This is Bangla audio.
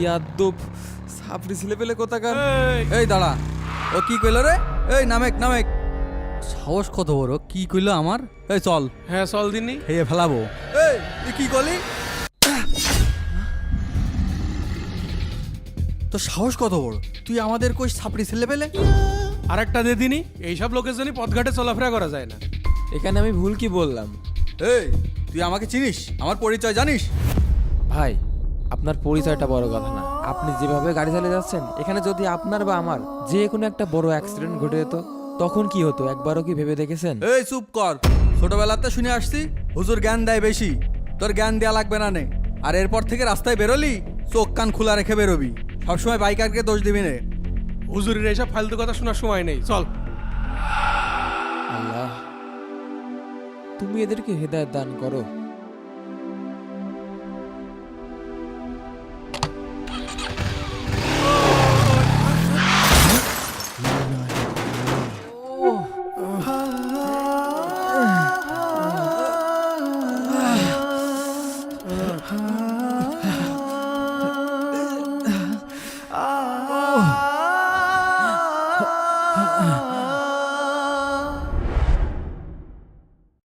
বিয়াদ্দব সাপড়ি ছেলে পেলে কোথাকার। এই দাঁড়া, ও কি কইলো রে? এই নামেক নামেক, সাহস কত বড়, কি কইলো আমার? এই চল, হ্যাঁ চল দিনই। খেয়ে ফেলাবো। এই তুই কি করলি? তো সাহস কত বড়, তুই আমাদের কই সাপড়ি ছেলে পেলে? আর একটা দিয়ে দিনই, এইসব লোকের জন্য পথঘাটে চলাফেরা করা যায় না। এখানে আমি ভুল কি বললাম? এই তুই আমাকে চিনিস? আমার পরিচয় জানিস? ভাই আপনার পরিচয়টা বড় কথা না, আপনি যেভাবে গাড়ি চালিয়ে যাচ্ছেন, এখানে যদি আপনার বা আমার যে কোনো একটা বড় অ্যাক্সিডেন্ট ঘটে যেত তখন কি হতো একবারও কি ভেবে দেখেছেন? এই চুপ কর, ছোটবেলাতে শুনে আসছি হুজুর জ্ঞান দেয় বেশি, তোর জ্ঞান দেয়া লাগবে না নে। আর এরপর থেকে রাস্তায় বেরোলি চোখ কান খোলা রেখে বেরোবি, সবসময় বাইকারকে দোষ দিবি নে। হুজুরের এইসব ফালতু কথা শোনার সময় নেই, চল। আল্লাহ তুমি এদেরকে হেদায়েত দান করো।